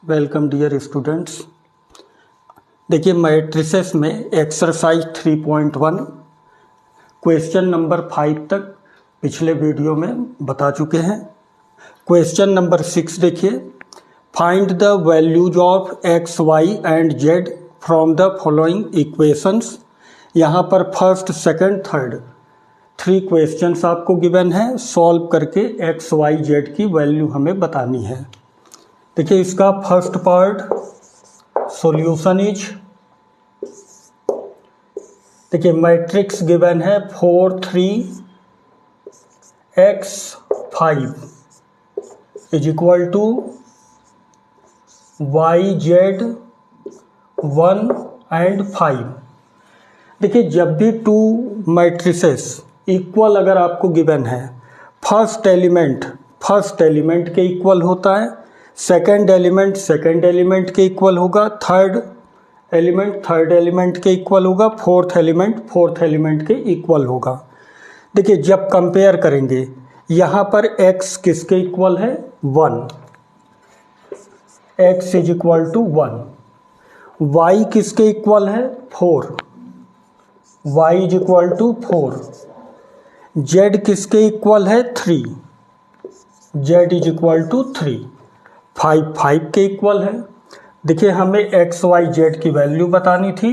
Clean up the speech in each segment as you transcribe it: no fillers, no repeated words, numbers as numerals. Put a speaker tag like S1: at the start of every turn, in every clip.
S1: Welcome dear students. देखिए matrices में exercise 3.1 question number 5 तक पिछले वीडियो में बता चुके हैं। क्वेश्चन नंबर 6 देखिए, find the values of x y and z from the following equations. यहाँ पर फर्स्ट सेकंड थर्ड 3 क्वेश्चंस आपको गिवन है, सॉल्व करके एक्स वाई जेड की वैल्यू हमें बतानी है। देखिए इसका फर्स्ट पार्ट सॉल्यूशन इज, देखिए मैट्रिक्स गिवन है 4 3 x 5 is equal to y z 1 and 5। देखिए जब भी 2 मैट्रिसेस इक्वल अगर आपको गिवन है, फर्स्ट एलिमेंट के इक्वल होता है, सेकंड एलिमेंट के इक्वल होगा, थर्ड एलिमेंट के इक्वल होगा, फोर्थ एलिमेंट के इक्वल होगा। देखिए जब कंपेयर करेंगे यहाँ पर x किसके इक्वल है 1, x is equal to 1, y किसके इक्वल है 4, y is equal to 4, z किसके इक्वल है 3, z इज इक्वल टू 3, 5 के इक्वल है। देखिए हमें एक्स वाई जेड की वैल्यू बतानी थी,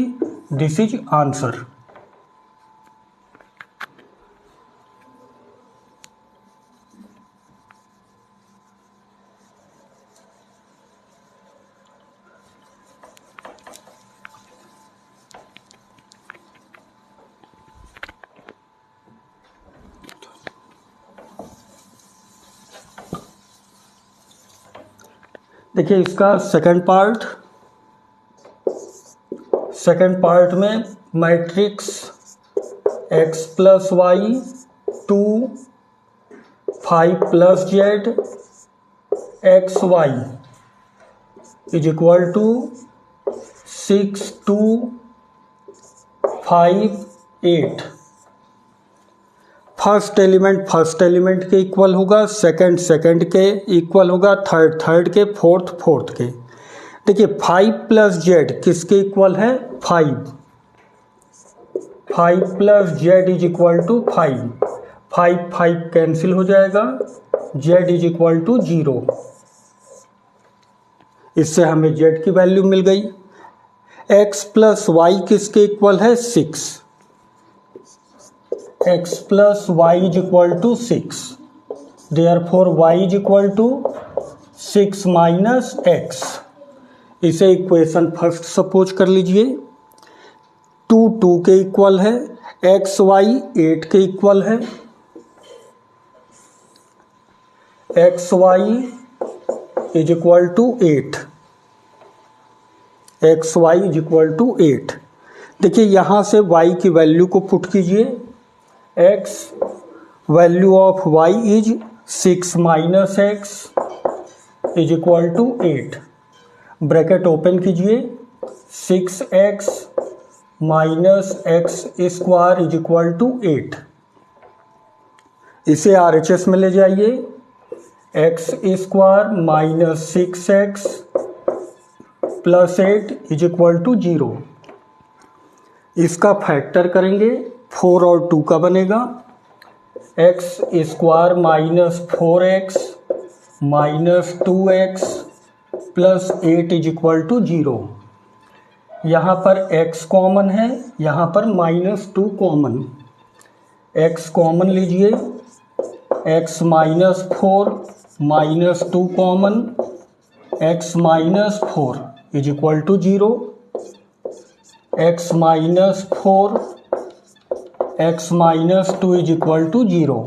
S1: दिस इज आंसर। देखिए इसका सेकंड पार्ट में matrix x plus y 2 5 plus z x y is equal to 6 2 5 8। First element के इक्वल होगा, सेकंड के इक्वल होगा, थर्ड के, फोर्थ के। देखिए 5 प्लस जेड किसके इक्वल है 5 plus Z is equal to 5 cancel हो जाएगा, जेड इज इक्वल टू 0। इससे हमें जेड की वैल्यू मिल गई। एक्स प्लस वाई किसके इक्वल है 6, x plus y is equal to 6, therefore y is equal to 6 minus x। इसे इक्वेशन फर्स्ट सपोज कर लीजिए। 2 के इक्वल है, x y 8 के इक्वल है, x y is equal to 8, x y is equal to 8। देखिए यहाँ से y की वैल्यू को पुट कीजिए, x value of y is 6 minus x is equal to 8, bracket open कीजिए, 6x minus x square is equal to 8। इसे RHS में ले जाइए, x square minus 6x plus 8 is equal to 0। इसका factor करेंगे, 4 और 2 का बनेगा, x square minus 4x minus 2x plus 8 is equal to 0। यहाँ पर x कॉमन है, यहाँ पर माइनस 2 कॉमन, x कॉमन लीजिए, x minus 4 minus 2 common, x minus 4 is equal to 0, x minus 4 x minus 2 is equal to 0।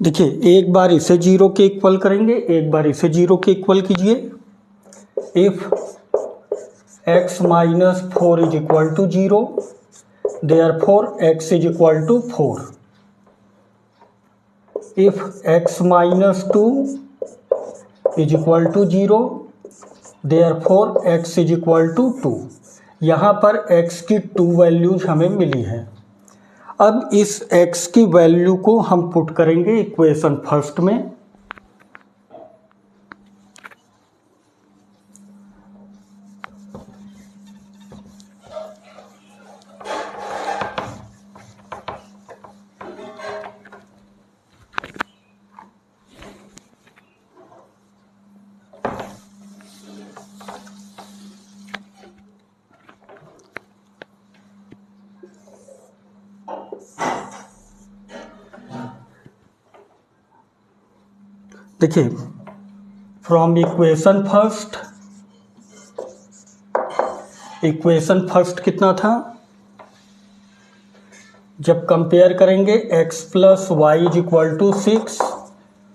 S1: देखिए एक बार इसे 0 के इक्वल करेंगे, एक बार इसे 0 के इक्वल कीजिए। If x minus 4 is equal to 0, therefore x is equal to 4। If x minus 2 is equal to 0 therefore x is equal to 2। यहाँ पर x की 2 वैल्यूज हमें मिली हैं। अब इस x की वैल्यू को हम पुट करेंगे इक्वेशन फर्स्ट में। देखिए, फ्रॉम इक्वेशन फर्स्ट कितना था, जब कंपेयर करेंगे x plus y is equal to 6,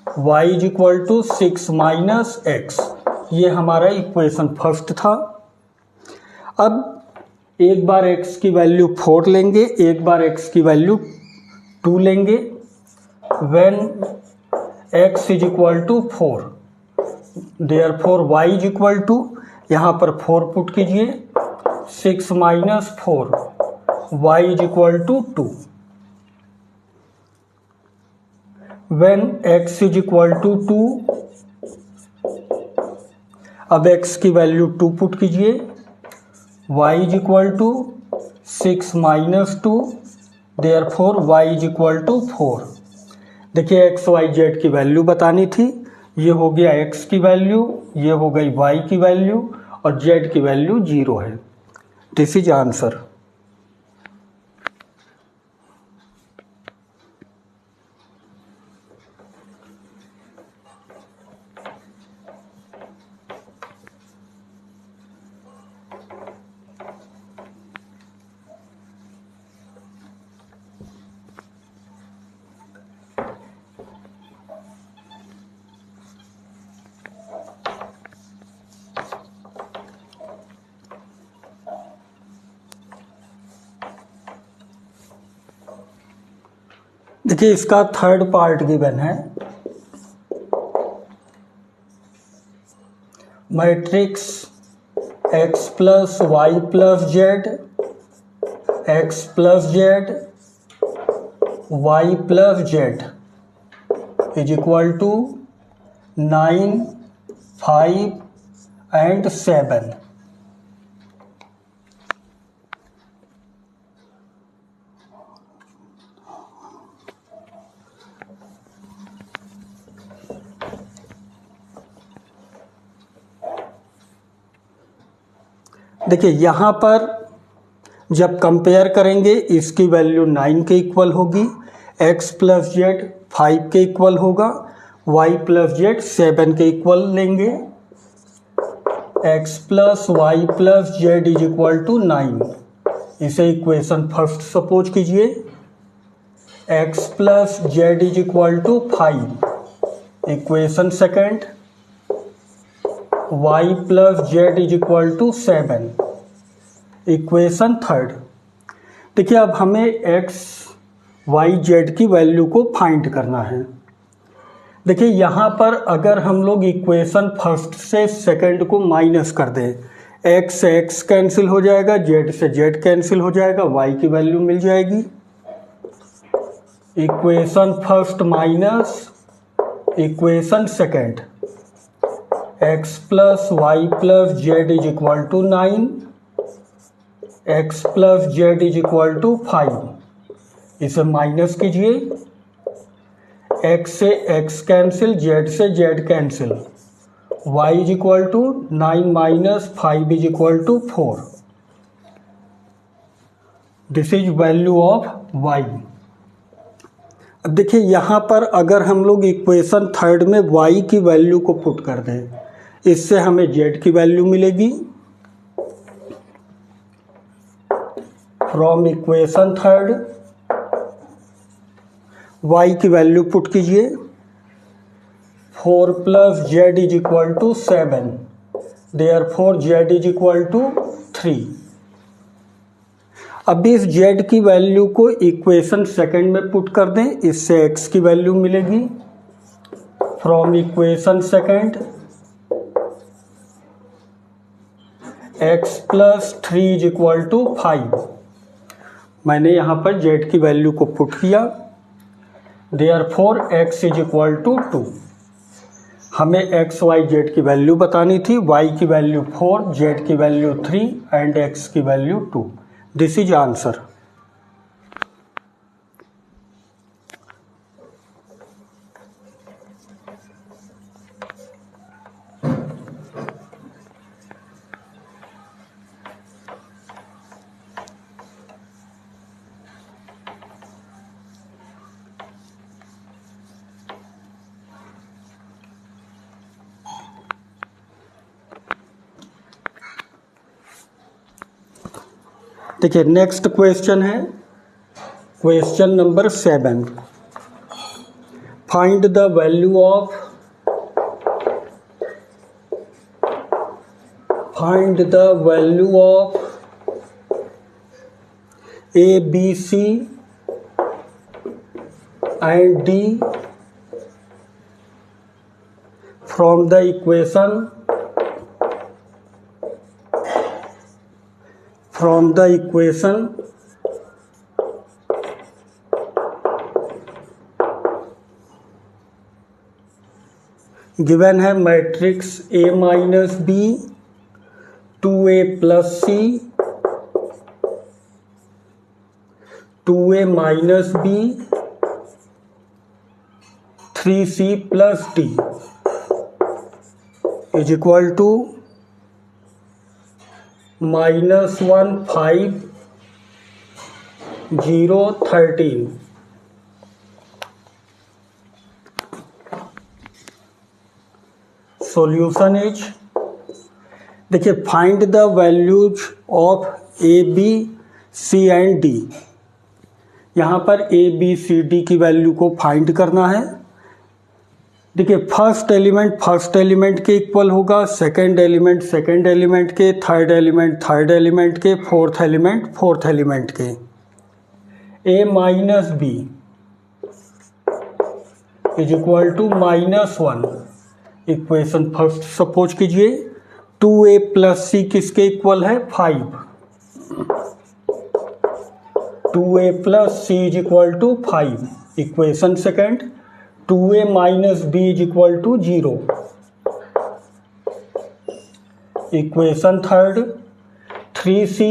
S1: y is equal to 6 minus x, ये हमारा इक्वेशन फर्स्ट था। अब एक बार x की वैल्यू 4 लेंगे, एक बार x की वैल्यू 2 लेंगे। When x is equal to 4 therefore y is equal to, यहाँ पर 4 पुट कीजिए, 6 minus 4, y is equal to 2। When x is equal to 2, अब x की वैल्यू 2 पुट कीजिए, y is equal to 6 minus 2 therefore y is equal to 4। देखिए x y z की value बतानी थी, ये हो गया x की वैल्यू, ये हो गई y की वैल्यू और z की वैल्यू 0 है। This is answer. देखिए, इसका थर्ड पार्ट गिवन है। Matrix x plus y plus z, x plus z, y plus Z is equal to 9, 5 and 7। देखिए, यहाँ पर जब कंपेयर करेंगे इसकी वैल्यू 9 के इक्वल होगी, x प्लस जेड 5 के इक्वल होगा, y प्लस जेड 7 के इक्वल लेंगे। x plus y plus Z is equal to 9, इसे इक्वेशन फर्स्ट सपोज कीजिए। x plus Z is equal to 5, equation second. y plus Z is equal to 7, equation third. देखिए, अब हमें x y z की value को find करना है। देखिए, यहाँ पर अगर हम लोग इक्वेशन फर्स्ट से सेकंड को माइनस कर दें, x से x कैंसिल हो जाएगा, z से z कैंसिल हो जाएगा, y की वैल्यू मिल जाएगी। Equation first minus equation second, x plus y plus Z is equal to 9, x plus Z is equal to 5, इसे माइनस कीजिए। x से x कैंसिल, z से z cancel, y is equal to 9 minus 5 is equal to 4। This is value of y। अब देखिए, यहाँ पर अगर हम लोग इक्वेशन थर्ड में y की वैल्यू को पुट कर दें, इससे हमें z की वैल्यू मिलेगी। फ्रॉम इक्वेशन थर्ड y की वैल्यू पुट कीजिए, 4 plus Z is equal to 7, therefore z is equal to 3। अब इस z की वैल्यू को इक्वेशन सेकंड में पुट कर दें, इससे x की वैल्यू मिलेगी। From equation second x plus 3 is equal to 5। मैंने यहाँ पर z की वैल्यू को पुट किया, therefore x is equal to 2। हमें x y z की वैल्यू बतानी थी, y की वैल्यू 4, z की वैल्यू 3 एंड x की वैल्यू 2। This is answer. देखिए नेक्स्ट क्वेश्चन है question number 7। Find the value of A, B, C and D from the equation given है matrix A minus B, 2A plus C, 2A minus B, 3C plus D is equal to -1 5 0 13। Solution is, देखिए find the values of A, B, C and D। यहाँ पर A, B, C, D की value को find करना है। देखिए first element के equal होगा, सेकंड एलिमेंट के, थर्ड एलिमेंट के, फोर्थ एलिमेंट के। A minus B is equal to -1। Equation first suppose कीजिए, 2A प्लस C किसके इक्वल है? 5। 2A plus C is equal to 5। Equation second, 2A minus B is equal to 0। Equation third, 3C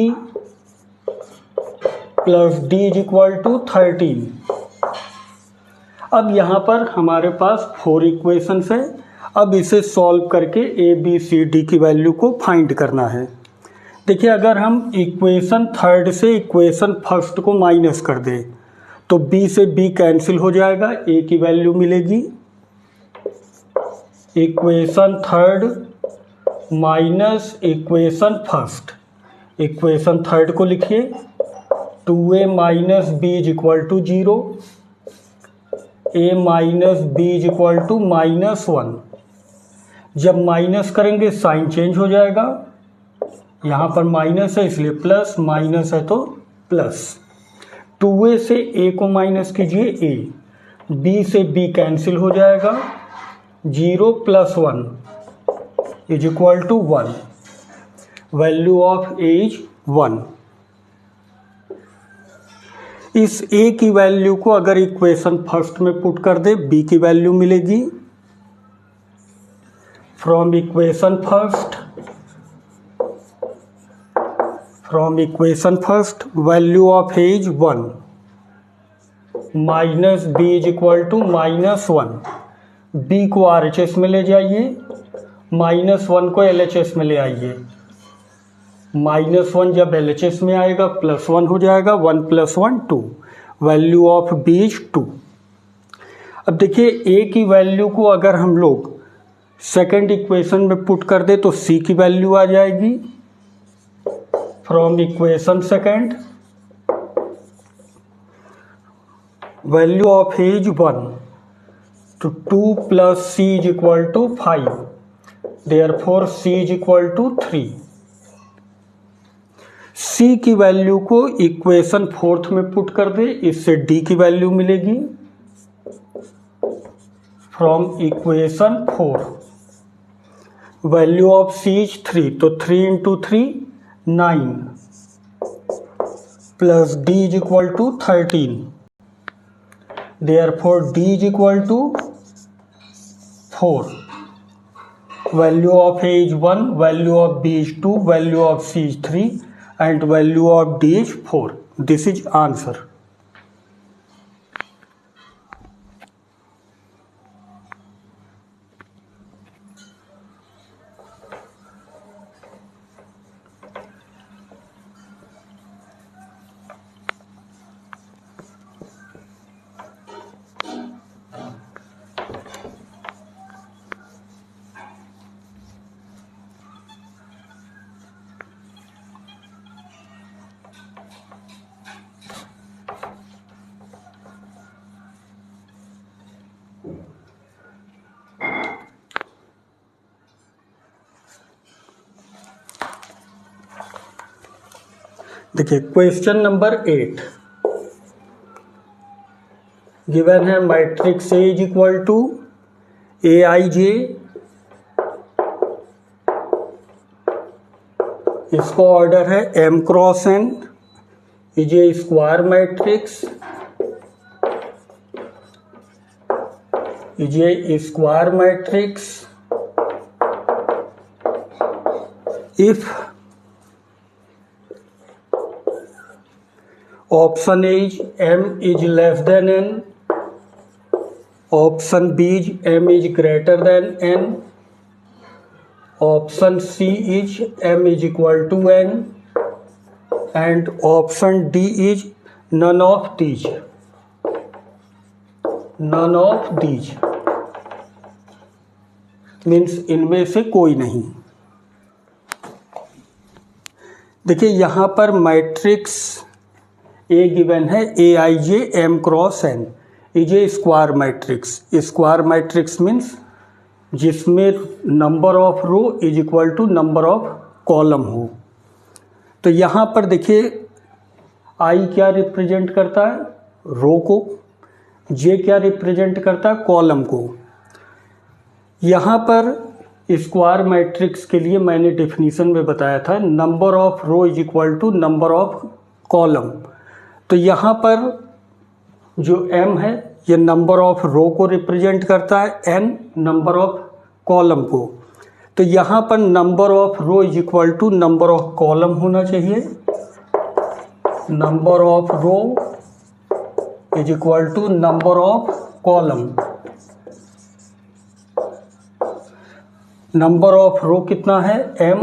S1: plus D is equal to 13। अब यहाँ पर हमारे पास 4 equations है। अब इसे सॉल्व करके A, B, C, D की वैल्यू को फाइंड करना है। देखिए अगर हम इक्वेशन थर्ड से इक्वेशन फर्स्ट को माइनस कर दें तो B से B कैंसिल हो जाएगा, A की वैल्यू मिलेगी। Equation third minus equation first. Equation third को लिखिए, 2A minus B is equal to 0, A minus B is equal to -1। जब माइनस करेंगे साइन चेंज हो जाएगा, यहाँ पर माइनस है इसलिए प्लस, माइनस है तो प्लस। 2A से A को माइनस कीजिए A, B से B कैंसिल हो जाएगा, 0 plus 1 is equal to 1। Value of A is 1। इस A की वैल्यू को अगर इक्वेशन फर्स्ट में पुट कर दे, B की वैल्यू मिलेगी। From equation first value of A is 1, minus B is equal to -1। B को RHS में ले जाइए, -1 को LHS में ले आइए। -1 जब LHS में आएगा +1 हो जाएगा, 1 + 1 2। Value of B is 2। अब देखिए A की वैल्यू को अगर हम लोग सेकेंड इक्वेशन में पुट कर दे तो C की वैल्यू आ जाएगी। From equation second value of A is 1, तो 2 + C is equal to 5, therefore C is equal to 3। C की वैल्यू को इक्वेशन फोर्थ में पुट कर दे, इससे डी की वैल्यू मिलेगी from equation 4। Value of C is 3, तो 3 into 3 9 plus D is equal to 13। Therefore D is equal to 4। Value of A is 1, value of B is 2, value of C is 3 and value of D is 4. This is answer. देखिए question number 8 given है matrix A is equal to a i j, इसका order है m cross n, is a square matrix, is a square matrix if option A is m is less than n, option B is m is greater than n, option C is m is equal to n, and option D is none of these. None of these means इनमें से कोई नहीं। देखिए यहाँ पर matrix A given है a i j m cross n, is a square matrix. Square matrix means जिसमें number of row is equal to number of column हो। तो यहाँ पर देखिए आई क्या रिप्रेजेंट करता है, रो को, जे क्या रिप्रेजेंट करता है, कॉलम को। यहाँ पर स्क्वायर मैट्रिक्स के लिए मैंने डेफिनेशन में बताया था number of row is equal to number of column. तो यहाँ पर जो m है ये नंबर ऑफ रो को रिप्रेजेंट करता है, n नंबर ऑफ कॉलम को। तो यहाँ पर number of row is equal to number of column होना चाहिए। Number of row is equal to number of column. Number of row कितना है m,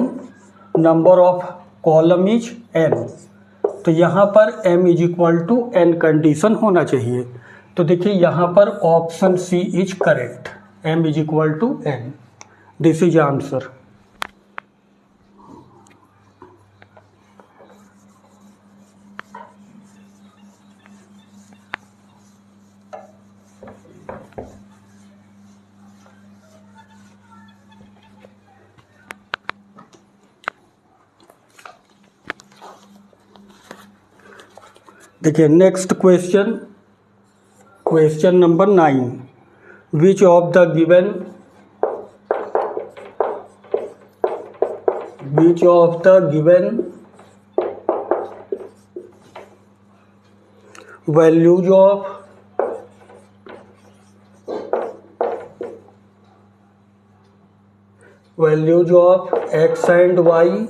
S1: number of column is n। तो यहाँ पर m is equal to n condition होना चाहिए। तो देखिए यहाँ पर option C is correct, m is equal to n। This is answer. देखिए next question, question number 9, which of the given values of x and y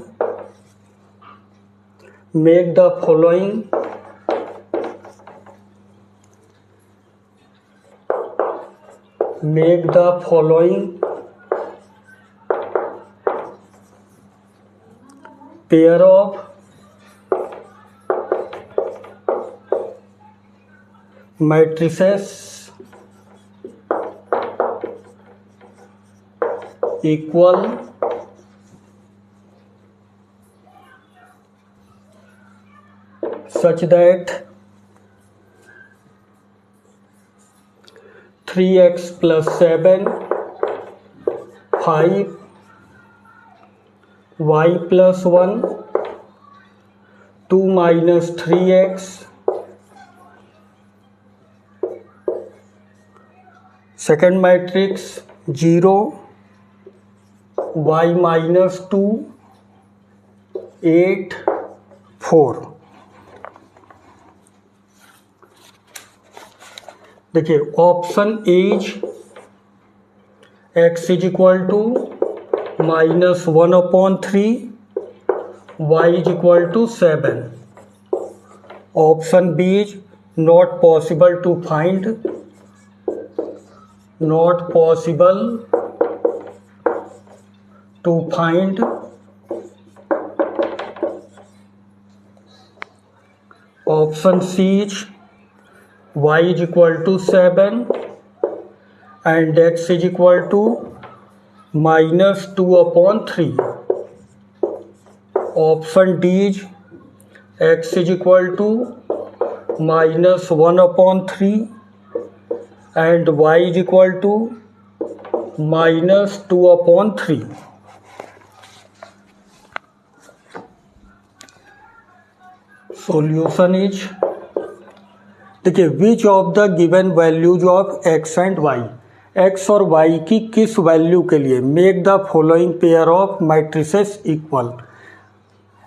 S1: make the following pair of matrices equal such that 3x plus 7, 5, y plus 1 2 minus 3x, second matrix 0, y minus 2, 8, 4। देखिए option as x is equal to -1/3, y is equal to 7। Option B is not possible to find, not possible to find. Option C is y is equal to 7 and x is equal to -2/3। Option D is x is equal to -1/3 and y is equal to -2/3। Solution is, देखिए which of the given values of x and y, x और y की किस value के लिए make the following pair of matrices equal,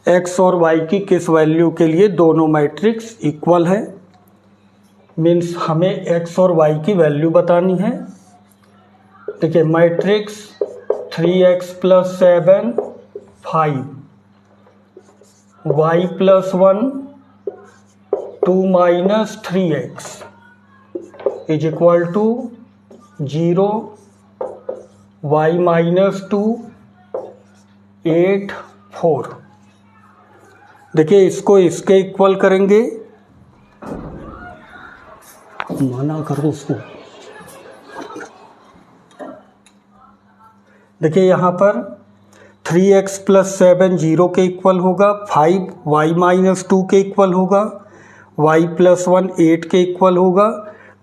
S1: x और y की किस value के लिए दोनों मैट्रिक्स इक्वल है। मीन्स हमें x और y की वैल्यू बतानी है। देखिए matrix 3x + 7 5, y + 1 2 minus 3x is equal to 0, y minus 2 8 4। देखिए इसको इसके इक्वल करेंगे, मना करो उसको। देखिए यहाँ पर 3x + 7 0 के इक्वल होगा, 5 y minus 2 के इक्वल होगा, y + 1 8 के इक्वल होगा,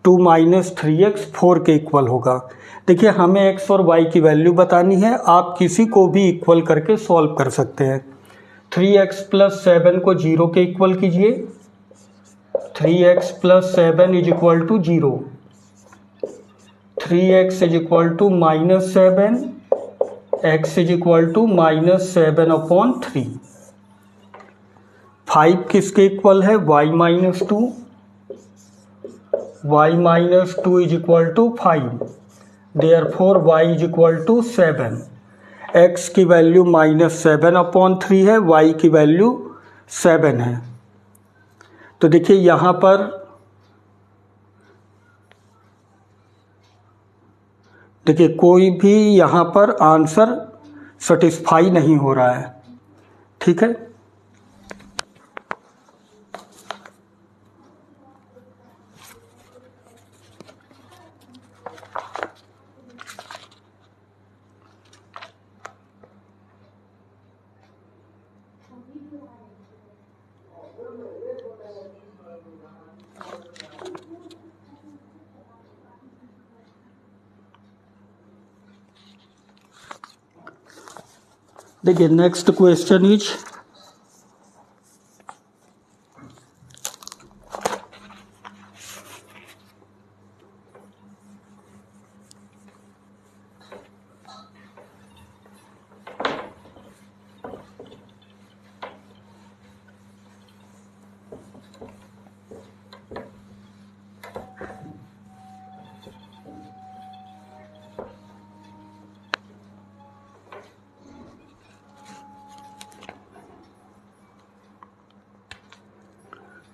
S1: 2 minus 3x 4 के इक्वल होगा। देखिए हमें x और y की वैल्यू बतानी है, आप किसी को भी इक्वल करके सॉल्व कर सकते हैं। 3x + 7 को 0 के इक्वल कीजिए, 3x + 7 is equal to 0, 3x is equal to -7, x is equal to -7/3। 5 किसके इक्वल है, y minus 2, y minus 2 is equal to 5, therefore y is equal to 7। x की वैल्यू -7/3 है, y की वैल्यू 7 है। तो देखिए यहाँ पर देखिए कोई भी यहाँ पर आंसर सेटिस्फाई नहीं हो रहा है। ठीक है, देखिए next question is,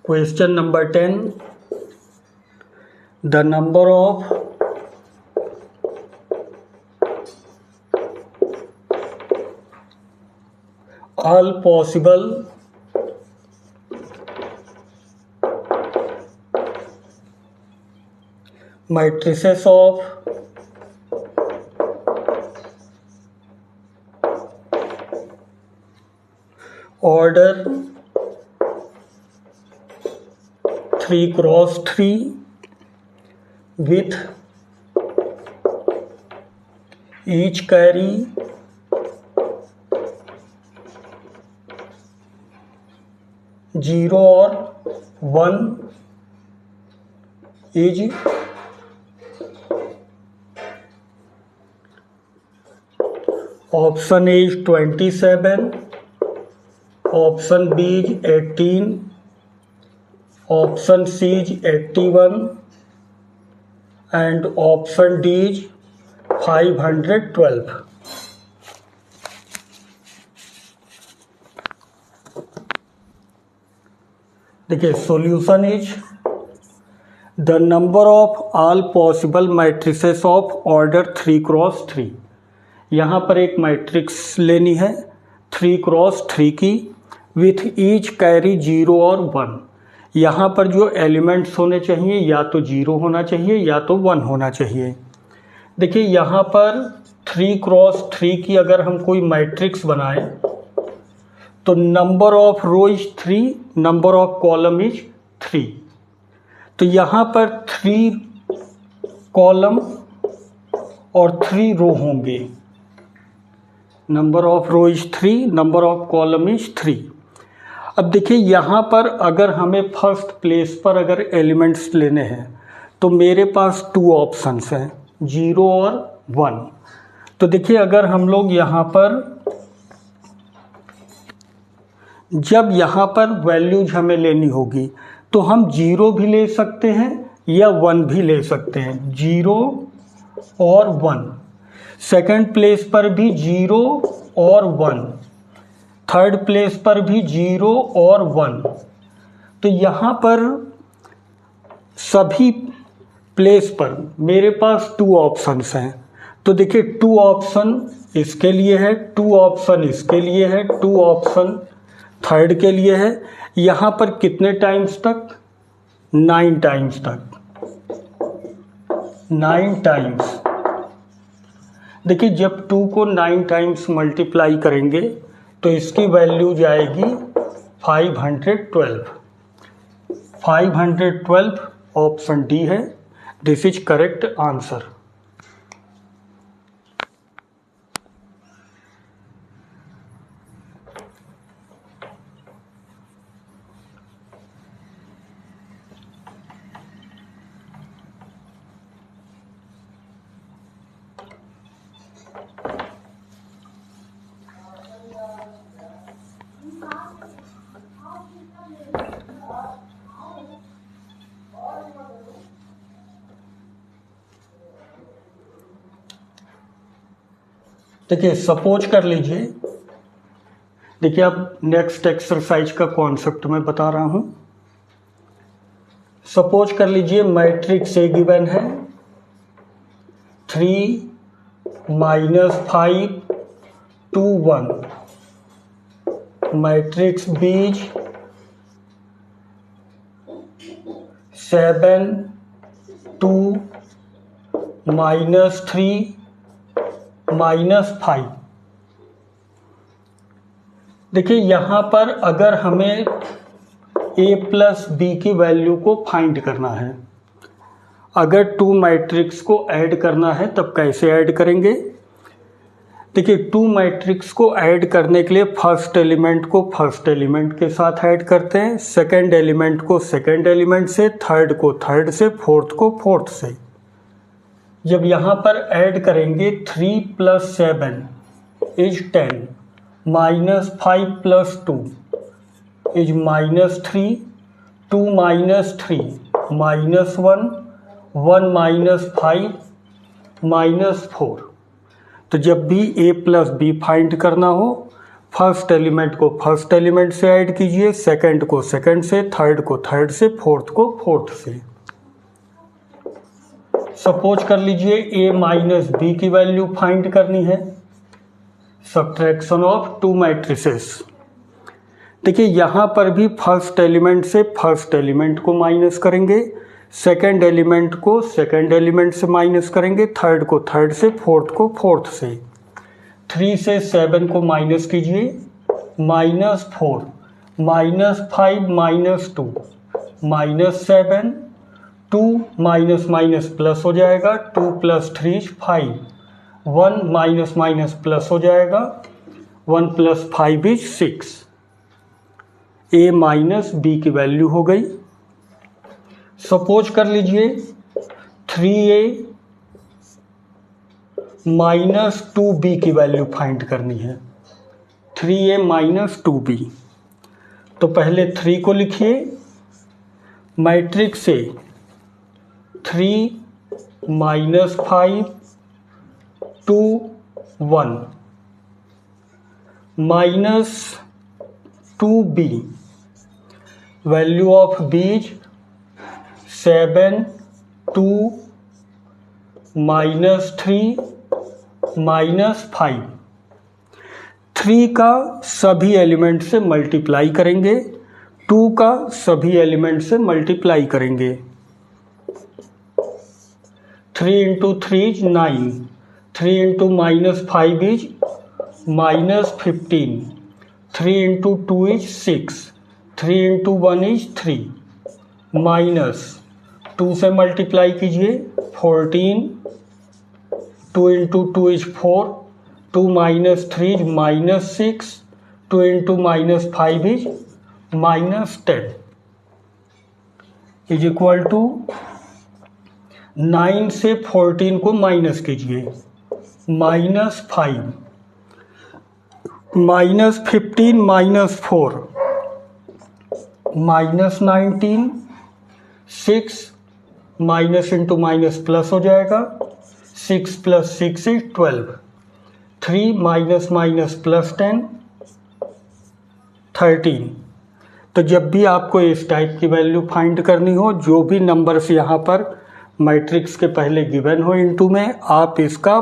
S1: Question number 10. The number of all possible matrices of order 3x3 with each carry 0 और 1 is option A is 27, option B is 18, option C is 81 and option D is 512। देखिए solution is the number of all possible matrices of order 3x3। यहाँ पर एक matrix लेनी है 3x3 की with each carry 0 और 1। यहाँ पर जो एलिमेंट्स होने चाहिए या तो 0 होना चाहिए या तो 1 होना चाहिए। देखिए यहाँ पर 3x3 की अगर हम कोई मैट्रिक्स बनाएं तो number of row is 3, number of column is 3। तो यहाँ पर 3 कॉलम और 3 रो होंगे। Number of row is 3, number of column is 3। अब देखिए यहाँ पर अगर हमें फर्स्ट प्लेस पर अगर एलिमेंट्स लेने हैं तो मेरे पास 2 ऑप्शंस हैं, 0 और 1। तो देखिए अगर हम लोग यहाँ पर जब यहाँ पर वैल्यूज हमें लेनी होगी तो हम 0 भी ले सकते हैं या 1 भी ले सकते हैं, 0 और 1। सेकंड प्लेस पर भी 0 और 1, थर्ड प्लेस पर भी 0 और 1। तो यहाँ पर सभी प्लेस पर मेरे पास 2 ऑप्शंस हैं। तो देखिए 2 ऑप्शन इसके लिए है, 2 ऑप्शन इसके लिए है, 2 ऑप्शन थर्ड के लिए है। यहाँ पर कितने टाइम्स तक? 9 टाइम्स तक, 9 टाइम्स। देखिए जब 2 को 9 टाइम्स मल्टीप्लाई करेंगे तो इसकी वैल्यू जाएगी 512। 512 ऑप्शन डी है, दिस इज करेक्ट आंसर। देखिए सपोज कर लीजिए, देखिए अब नेक्स्ट एक्सरसाइज का कॉन्सेप्ट मैं बता रहा हूं। सपोज कर लीजिए मैट्रिक्स ए गिवन है 3 -5 2 1, मैट्रिक्स बीज 7 2 -3 -5। देखिए यहाँ पर अगर हमें a प्लस बी की वैल्यू को फाइंड करना है, अगर 2 मैट्रिक्स को ऐड करना है तब कैसे ऐड करेंगे? देखिए 2 मैट्रिक्स को ऐड करने के लिए फर्स्ट एलिमेंट को फर्स्ट एलिमेंट के साथ ऐड करते हैं, सेकंड एलिमेंट को सेकंड एलिमेंट से, थर्ड को थर्ड से, फोर्थ को फोर्थ से। जब यहाँ पर ऐड करेंगे 3 + 7 इज 10, -5 + 2 इज -3, 2 - 3 -1, 1 - 5 -4। तो जब भी a प्लस बी फाइंड करना हो फर्स्ट एलिमेंट को फर्स्ट एलिमेंट से ऐड कीजिए, सेकंड को सेकंड से, थर्ड को थर्ड से, फोर्थ को फोर्थ से। सपोज कर लीजिए a माइनस बी की वैल्यू फाइंड करनी है, सब्ट्रैक्शन ऑफ 2 मैट्रिसेस। देखिए यहाँ पर भी फर्स्ट एलिमेंट से फर्स्ट एलिमेंट को माइनस करेंगे, सेकंड एलिमेंट को सेकंड एलिमेंट से माइनस करेंगे, थर्ड को थर्ड से, फोर्थ को फोर्थ से। 3 से 7 को माइनस कीजिए, -4 -5 -2 -7, 2 माइनस माइनस प्लस हो जाएगा, 2 + 3 5, 1 माइनस माइनस प्लस हो जाएगा, 1 + 5 = 6। a माइनस बी की वैल्यू हो गई। सपोज कर लीजिए 3a माइनस 2b की वैल्यू फाइंड करनी है। 3a माइनस 2b, तो पहले 3 को लिखिए, मैट्रिक्स से 3 minus 5 2 1 minus 2b, value of बीज 7 2 माइनस 3 माइनस 5। 3 का सभी एलिमेंट से मल्टीप्लाई करेंगे, 2 का सभी एलिमेंट से मल्टीप्लाई करेंगे। 3 into 3 is 9, 3 into minus 5 is minus 15, 3 into 2 is 6, 3 into 1 is 3, minus 2 से मल्टीप्लाई कीजिए 14, 2 into 2 is 4, 2 minus 3 is minus 6, 2 into minus 5 is minus 10 is equal to 9 से 14 को माइनस कीजिए, minus 5, minus 15 minus 4 minus 19, 6 minus into minus plus हो जाएगा, 6 plus 6 is 12, 3 minus minus plus 10 13। तो जब भी आपको इस टाइप की वैल्यू फाइंड करनी हो, जो भी नंबर्स यहाँ पर मैट्रिक्स के पहले गिवन हो इनटू में, आप इसका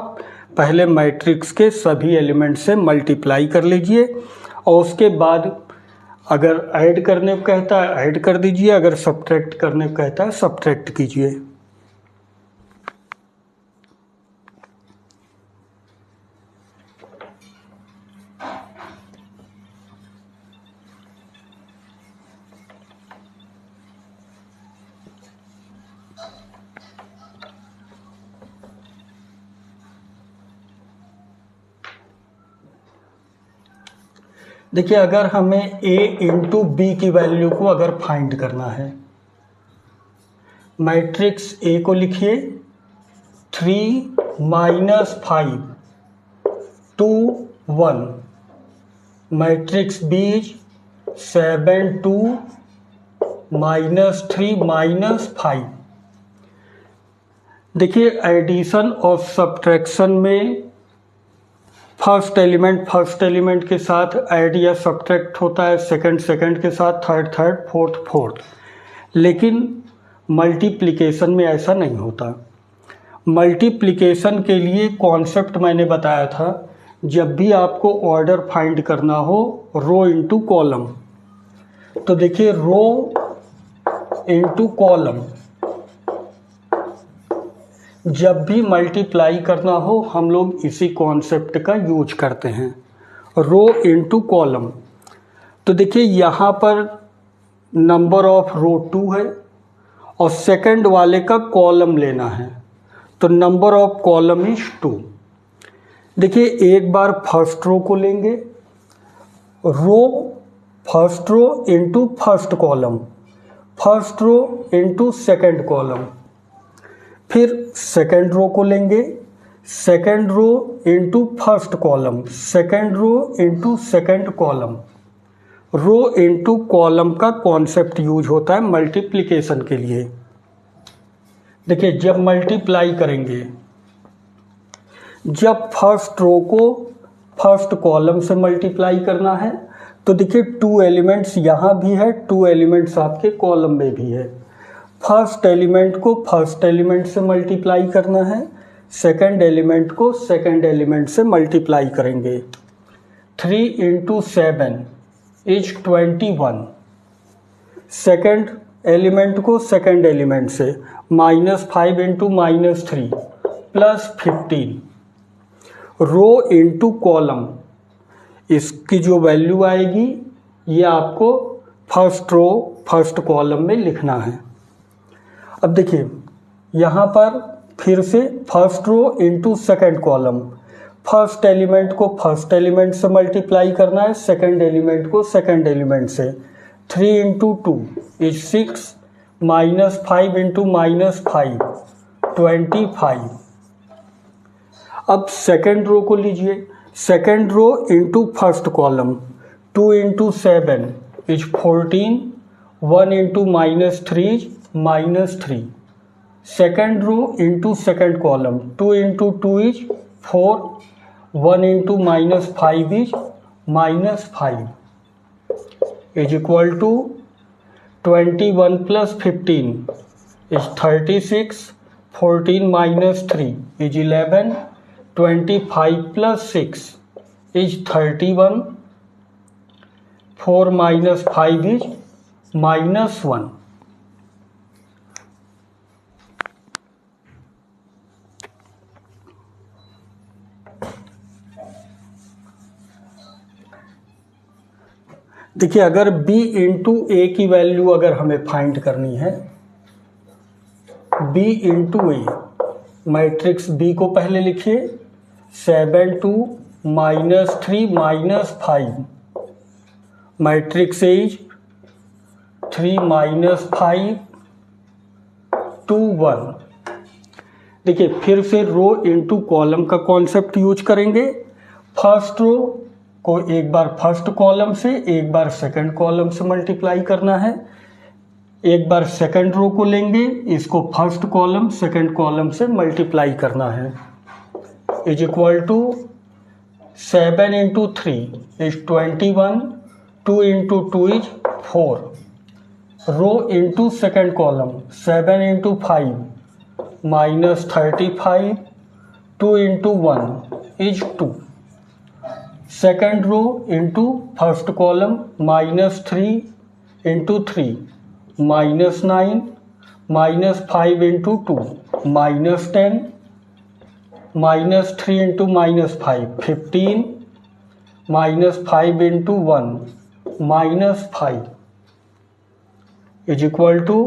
S1: पहले मैट्रिक्स के सभी एलिमेंट से मल्टीप्लाई कर लीजिए और उसके बाद अगर ऐड करने को कहता है ऐड कर दीजिए, अगर सब्ट्रैक्ट करने को कहता है सब्ट्रैक्ट कीजिए। देखिए, अगर हमें a इंटू बी की वैल्यू को अगर फाइंड करना है, मैट्रिक्स a को लिखिए 3 minus 5 2 1, matrix b 7 2 minus 3 minus 5। देखिए, एडिशन और सब्ट्रैक्शन में फर्स्ट एलिमेंट के साथ ऐड या सब्ट्रैक्ट होता है, सेकंड के साथ, थर्ड फोर्थ। लेकिन मल्टीप्लिकेशन में ऐसा नहीं होता। मल्टीप्लिकेशन के लिए कॉन्सेप्ट मैंने बताया था, जब भी आपको ऑर्डर फाइंड करना हो रो इंटू कॉलम, तो देखिए रो इंटू कॉलम, जब भी मल्टीप्लाई करना हो हम लोग इसी कॉन्सेप्ट का यूज करते हैं, रो इंटू कॉलम। तो देखिए यहाँ पर नंबर ऑफ रो 2 है और सेकंड वाले का कॉलम लेना है, तो नंबर ऑफ कॉलम इज 2। देखिए, एक बार फर्स्ट रो को लेंगे, first row into first column, first row into second column, फिर सेकंड रो को लेंगे, second row into first column, second row into second column. Row into column का concept use होता है मल्टीप्लिकेशन के लिए। देखिए, जब मल्टीप्लाई करेंगे, जब फर्स्ट रो को फर्स्ट कॉलम से मल्टीप्लाई करना है, तो देखिए 2 एलिमेंट्स यहाँ भी है, 2 एलिमेंट्स आपके कॉलम में भी है। फर्स्ट एलिमेंट को फर्स्ट एलिमेंट से मल्टीप्लाई करना है, सेकंड एलिमेंट को सेकंड एलिमेंट से मल्टीप्लाई करेंगे। 3 इंटू 7 इज 21, सेकंड एलिमेंट को सेकंड एलिमेंट से, -5 इंटू -3 प्लस 15। रो इंटू कॉलम, इसकी जो वैल्यू आएगी ये आपको फर्स्ट रो फर्स्ट कॉलम में लिखना है। अब देखिए, यहाँ पर फिर से first row into second column, first element को फर्स्ट एलिमेंट से मल्टीप्लाई करना है, सेकंड एलिमेंट को सेकंड एलिमेंट से। 3 into 2 is 6, minus 5 into minus 5 25। अब सेकेंड रो को लीजिए, second row into first column, 2 into 7 is 14, 1 into minus 3 is minus 3। Second row into second column, 2 into 2 is 4, 1 into minus 5 is minus 5 is equal to 21 plus 15 is 36, 14 minus 3 is 11, 25 plus 6 is 31, 4 minus 5 is minus 1। देखिए, अगर b into ए की value अगर हमें find करनी है, b into ए, matrix b को पहले लिखिए, 7 2 minus 3 minus 5, matrix is 3 minus 5 2 1। देखिए, फिर से रो इंटू कॉलम का कॉन्सेप्ट यूज करेंगे। फर्स्ट रो को एक बार फर्स्ट कॉलम से, एक बार सेकंड कॉलम से मल्टीप्लाई करना है, एक बार सेकंड रो को लेंगे, इसको फर्स्ट कॉलम सेकंड कॉलम से मल्टीप्लाई करना है, is equal to 7 into 3 is 21, 2 into 2 is 4। Row into second column, 7 into 5 minus 35, 2 into 1 is 2। Second row into first column, -3 into 3 -9, -5 into 2 -10, -3 into -5 15, -5 into 1 -5 is equal to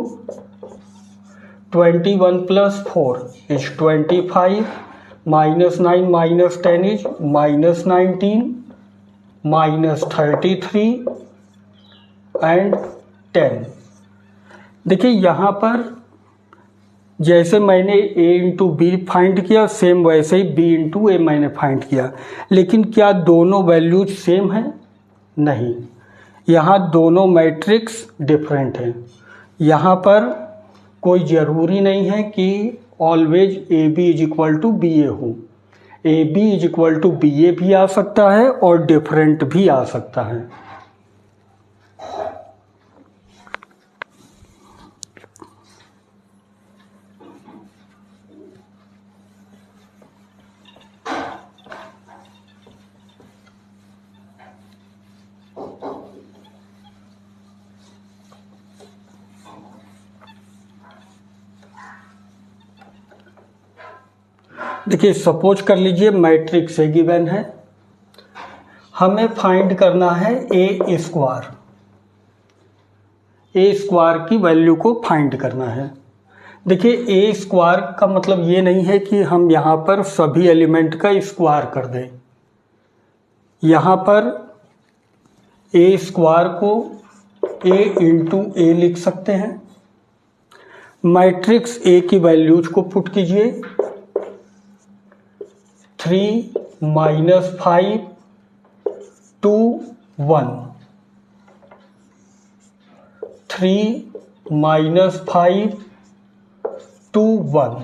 S1: 21 plus 4 is 25, -9 minus 10 is -19, -33 and 10। देखिए, यहाँ पर जैसे मैंने a into B find किया, same वैसे ही b into ए मैंने find किया, लेकिन क्या दोनों वैल्यूज सेम हैं? नहीं, यहाँ दोनों मैट्रिक्स डिफरेंट हैं। यहाँ पर कोई ज़रूरी नहीं है कि always A B is equal to B A हो, A B is equal to B A भी आ सकता है और डिफरेंट भी आ सकता है। देखिए, सपोज कर लीजिए मैट्रिक्स ए गिवन है, हमें फाइंड करना है ए स्क्वायर, ए स्क्वायर की वैल्यू को फाइंड करना है। देखिए, ए स्क्वायर का मतलब ये नहीं है कि हम यहाँ पर सभी एलिमेंट का स्क्वायर कर दें। यहाँ पर ए स्क्वायर को ए इंटू ए लिख सकते हैं। मैट्रिक्स ए की वैल्यूज को पुट कीजिए, 3 -5 2 1, 3 -5 2 1।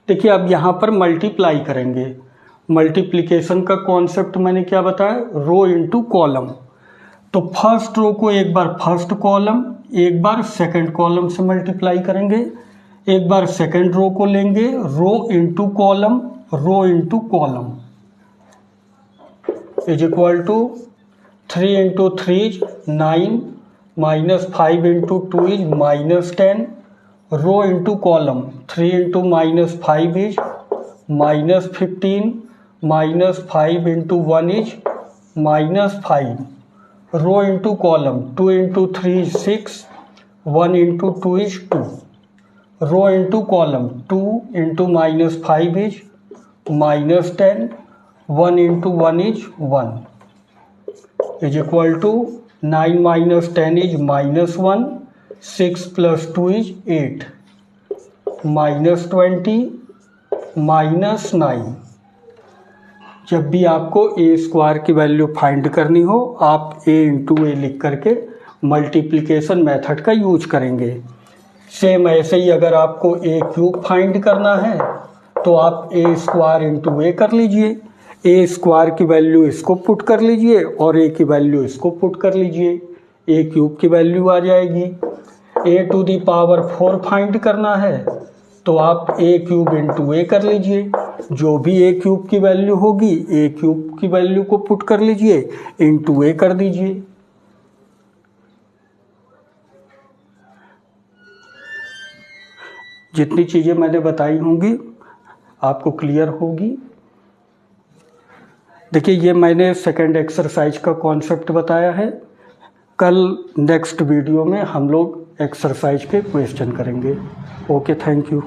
S1: देखिए, अब यहाँ पर मल्टीप्लाई करेंगे। मल्टीप्लिकेशन का कॉन्सेप्ट मैंने क्या बताया, रो इंटू कॉलम। तो फर्स्ट रो को एक बार फर्स्ट कॉलम, एक बार सेकंड कॉलम से मल्टीप्लाई करेंगे, एक बार सेकंड रो को लेंगे, row into column, row into column is equal to 3 into 3 is 9, -5 into 2 is -10, row into column, 3 into -5 is -15, -5 into 1 is -5, row into column, 2 into 3 is 6, 1 into 2 is 2, row into column, 2 into -5 is -10, 1 into 1 is 1 is equal to 9 minus 10 is -1, 6 plus 2 is 8, -20, -9। जब भी आपको ए square की value find करनी हो आप a into ए लिख करके multiplication method का यूज करेंगे। सेम ऐसे ही अगर आपको ए क्यूब फाइंड करना है तो आप ए स्क्वायर इंटू ए कर लीजिए, ए स्क्वायर की वैल्यू इसको पुट कर लीजिए और ए की वैल्यू इसको पुट कर लीजिए, ए क्यूब की वैल्यू आ जाएगी। ए टू दी पावर 4 फाइंड करना है तो आप ए क्यूब इंटू ए कर लीजिए, जो भी ए क्यूब की वैल्यू होगी ए क्यूब की वैल्यू को पुट कर लीजिए, इंटू ए कर दीजिए। जितनी चीज़ें मैंने बताई होंगी आपको क्लियर होगी। देखिए ये मैंने सेकंड एक्सरसाइज का कॉन्सेप्ट बताया है। कल नेक्स्ट वीडियो में हम लोग एक्सरसाइज के क्वेश्चन करेंगे। Okay, thank you.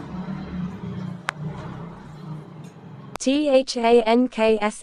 S2: THANKSFORW